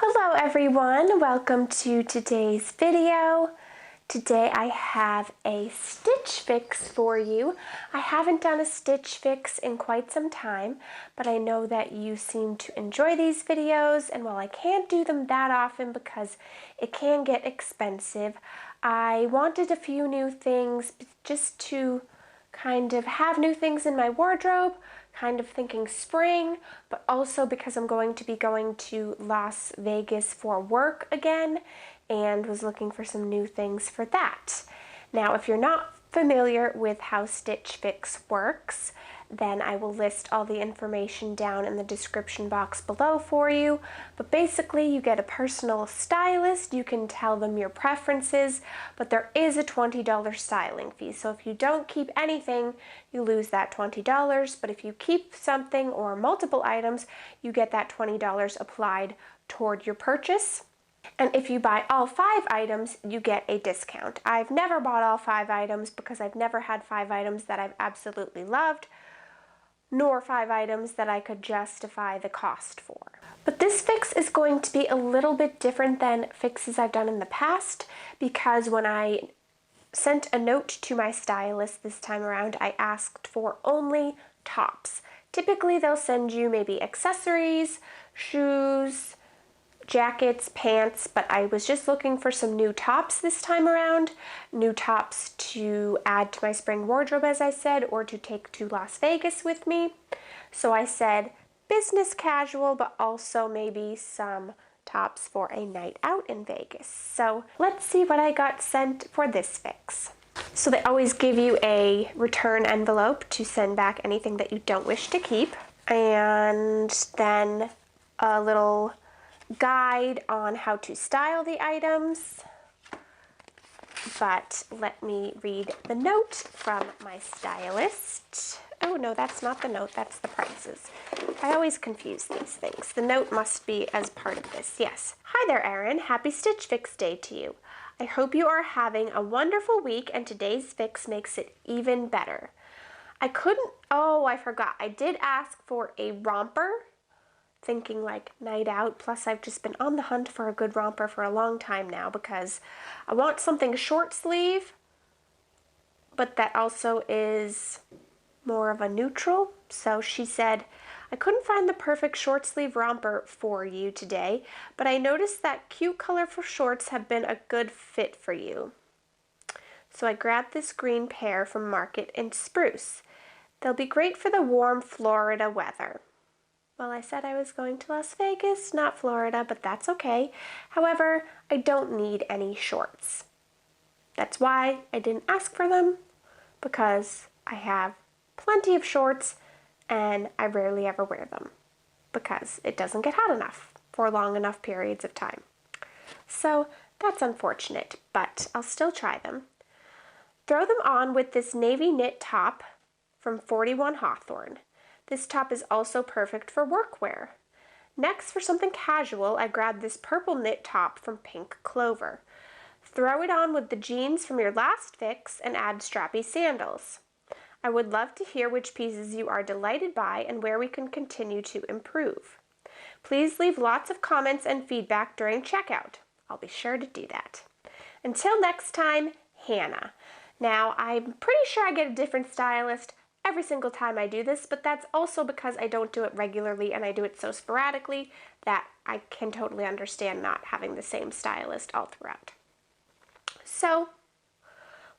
Hello everyone, welcome to today's video. Today I have a stitch fix for you. I haven't done a stitch fix in quite some time, but I know that you seem to enjoy these videos, and while I can't do them that often because it can get expensive, I wanted a few new things just to kind of have new things in my wardrobe, kind of thinking spring, but also because I'm going to be going to Las Vegas for work again and was looking for some new things for that. Now, if you're not familiar with how Stitch Fix works, then I will list all the information down in the description box below for you. But basically, you get a personal stylist. You can tell them your preferences, but there is a $20 styling fee. So if you don't keep anything, you lose that $20. But if you keep something or multiple items, you get that $20 applied toward your purchase. And if you buy all 5 items, you get a discount. I've never bought all 5 items because I've never had 5 items that I've absolutely loved, nor 5 items that I could justify the cost for. But this fix is going to be a little bit different than fixes I've done in the past, because when I sent a note to my stylist this time around, I asked for only tops. Typically they'll send you maybe accessories, shoes, jackets, pants, but I was just looking for some new tops this time around. New tops to add to my spring wardrobe, as I said, or to take to Las Vegas with me. So I said business casual, but also maybe some tops for a night out in Vegas. So let's see what I got sent for this fix. So they always give you a return envelope to send back anything that you don't wish to keep, and then a little guide on how to style the items. But let me read the note from my stylist. Oh no, that's not the note, that's the prices. I always confuse these things. The note must be as part of this, yes. Hi there, Erin. Happy Stitch Fix Day to you. I hope you are having a wonderful week and today's fix makes it even better. I forgot. I did ask for a romper, thinking like night out, plus I've just been on the hunt for a good romper for a long time now because I want something short sleeve, but that also is more of a neutral. So she said, I couldn't find the perfect short sleeve romper for you today, but I noticed that cute colorful shorts have been a good fit for you. So I grabbed this green pair from Market in Spruce. They'll be great for the warm Florida weather. Well, I said I was going to Las Vegas, not Florida, but that's okay. However, I don't need any shorts. That's why I didn't ask for them, because I have plenty of shorts and I rarely ever wear them because it doesn't get hot enough for long enough periods of time. So that's unfortunate, but I'll still try them. Throw them on with this navy knit top from 41 Hawthorn. This top is also perfect for workwear. Next, for something casual, I grabbed this purple knit top from Pink Clover. Throw it on with the jeans from your last fix and add strappy sandals. I would love to hear which pieces you are delighted by and where we can continue to improve. Please leave lots of comments and feedback during checkout. I'll be sure to do that. Until next time, Hannah. Now, I'm pretty sure I get a different stylist every single time I do this, but that's also because I don't do it regularly and I do it so sporadically that I can totally understand not having the same stylist all throughout. So,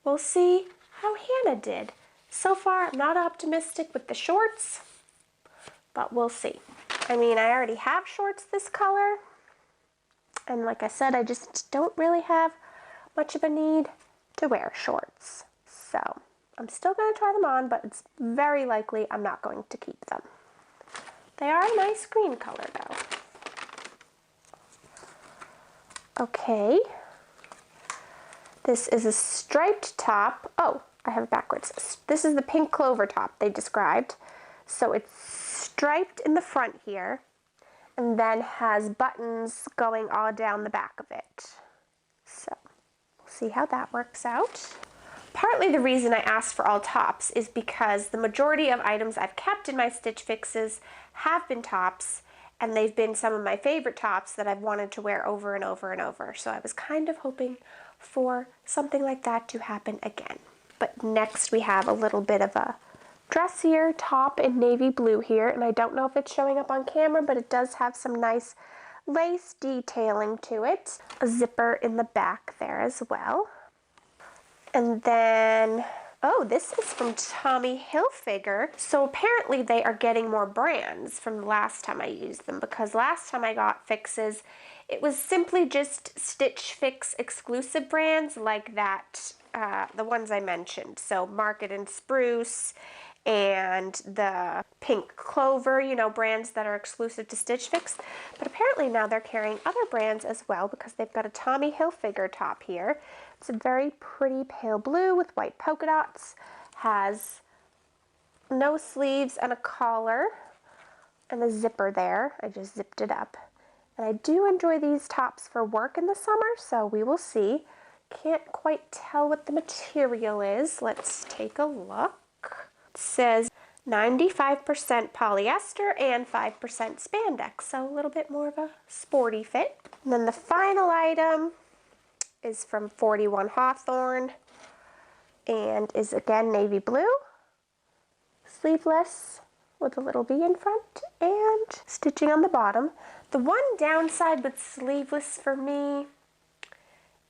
we'll see how Hannah did. So far, I'm not optimistic with the shorts, but we'll see. I mean, I already have shorts this color, and like I said, I just don't really have much of a need to wear shorts. So I'm still going to try them on, but it's very likely I'm not going to keep them. They are a nice green color though. Okay. This is a striped top. Oh, I have it backwards. This is the Pink Clover top they described. So it's striped in the front here and then has buttons going all down the back of it. So we'll see how that works out. Partly the reason I asked for all tops is because the majority of items I've kept in my Stitch Fixes have been tops, and they've been some of my favorite tops that I've wanted to wear over and over and over. So I was kind of hoping for something like that to happen again. But next we have a little bit of a dressier top in navy blue here, and I don't know if it's showing up on camera, but it does have some nice lace detailing to it. A zipper in the back there as well. And then, oh, this is from Tommy Hilfiger. So apparently they are getting more brands from the last time I used them, because last time I got fixes, it was simply just Stitch Fix exclusive brands like that, the ones I mentioned. So Market and Spruce and the pink Clover, you know, brands that are exclusive to Stitch Fix. But apparently now they're carrying other brands as well, because they've got a Tommy Hilfiger top here. It's a very pretty pale blue with white polka dots, has no sleeves and a collar and a zipper there. I just zipped it up. And I do enjoy these tops for work in the summer, so we will see. Can't quite tell what the material is. Let's take a look. It says 95% polyester and 5% spandex, so a little bit more of a sporty fit. And then the final item is from 41 Hawthorn and is again navy blue, sleeveless with a little V in front and stitching on the bottom. The one downside with sleeveless for me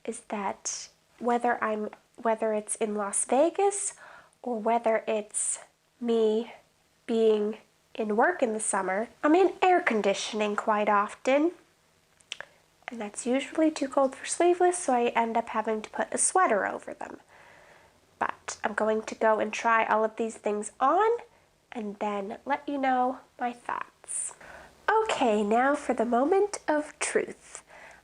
is that whether it's in Las Vegas or whether it's me being in work in the summer, I'm in air conditioning quite often, and that's usually too cold for sleeveless, so I end up having to put a sweater over them. But I'm going to go and try all of these things on and then let you know my thoughts. Okay, now for the moment of truth.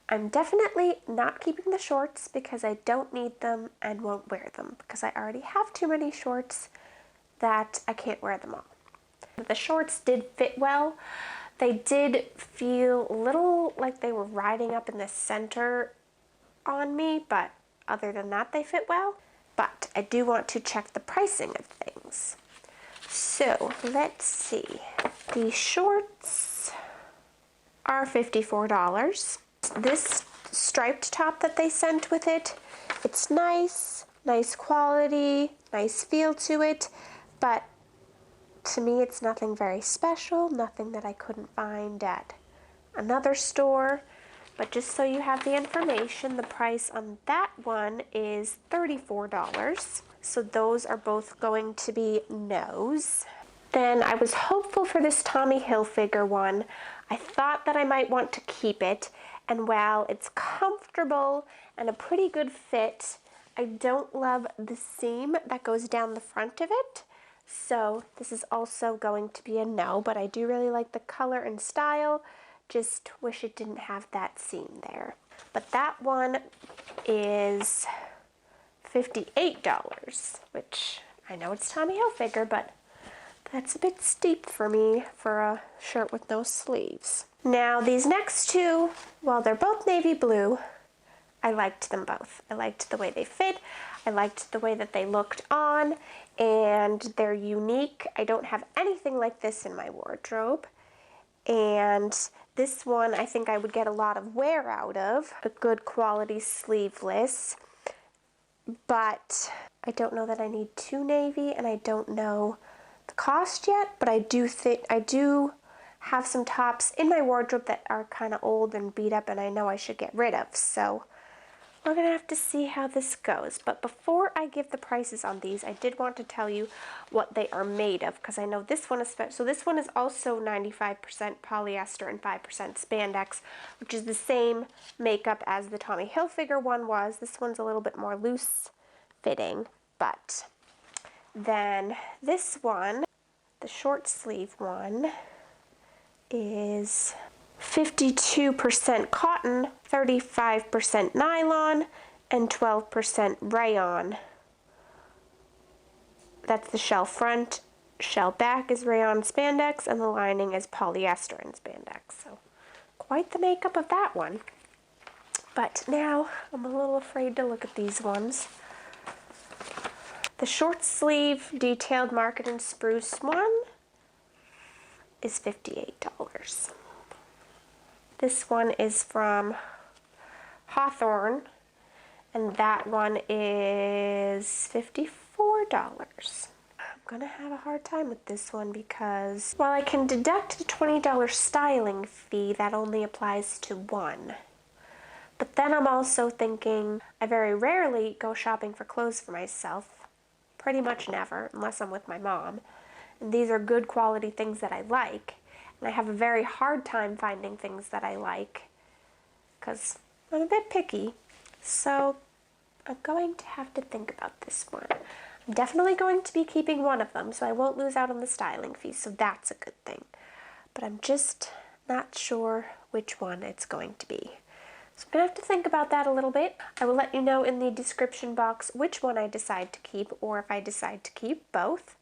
I'm definitely not keeping the shorts because I don't need them and won't wear them, because I already have too many shorts that I can't wear them all. The shorts did fit well. They did feel a little like they were riding up in the center on me, but other than that, they fit well. But I do want to check the pricing of things. So let's see. The shorts are $54. This striped top that they sent with it, it's nice quality, nice feel to it, but to me it's nothing very special, nothing that I couldn't find at another store. But just so you have the information, the price on that one is $34. So those are both going to be no's. Then I was hopeful for this Tommy Hilfiger one. I thought that I might want to keep it, and while it's comfortable and a pretty good fit, I don't love the seam that goes down the front of it. So this is also going to be a no, but I do really like the color and style. Just wish it didn't have that seam there. But that one is $58, which I know it's Tommy Hilfiger, but that's a bit steep for me for a shirt with no sleeves. Now these next two, while they're both navy blue, I liked them both. I liked the way they fit. I liked the way that they looked on, and they're unique. I don't have anything like this in my wardrobe. And this one I think I would get a lot of wear out of. A good quality sleeveless. But I don't know that I need two navy, and I don't know the cost yet, but I do have some tops in my wardrobe that are kind of old and beat up, and I know I should get rid of. So we're gonna have to see how this goes. But before I give the prices on these, I did want to tell you what they are made of, because I know this one is so this one is also 95% polyester and 5% spandex, which is the same makeup as the Tommy Hilfiger one was. This one's a little bit more loose fitting, but then this one, the short sleeve one, is 52% cotton, 35% nylon, and 12% rayon. That's the shell front. Shell back is rayon spandex, and the lining is polyester and spandex. So quite the makeup of that one. But now I'm a little afraid to look at these ones. The short sleeve detailed Market and Spruce one is $58. This one is from Hawthorn, and that one is $54. I'm gonna have a hard time with this one because while I can deduct the $20 styling fee, that only applies to one. But then I'm also thinking I very rarely go shopping for clothes for myself. Pretty much never, unless I'm with my mom. And these are good quality things that I like. And I have a very hard time finding things that I like because I'm a bit picky. So I'm going to have to think about this one. I'm definitely going to be keeping one of them, so I won't lose out on the styling fee, so that's a good thing. But I'm just not sure which one it's going to be. So I'm going to have to think about that a little bit. I will let you know in the description box which one I decide to keep, or if I decide to keep both.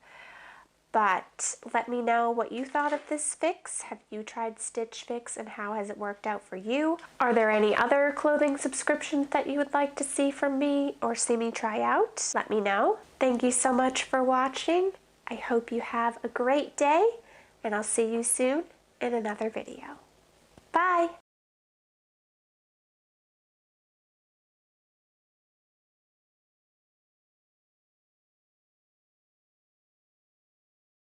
But let me know what you thought of this fix. Have you tried Stitch Fix and how has it worked out for you? Are there any other clothing subscriptions that you would like to see from me or see me try out? Let me know. Thank you so much for watching. I hope you have a great day, and I'll see you soon in another video.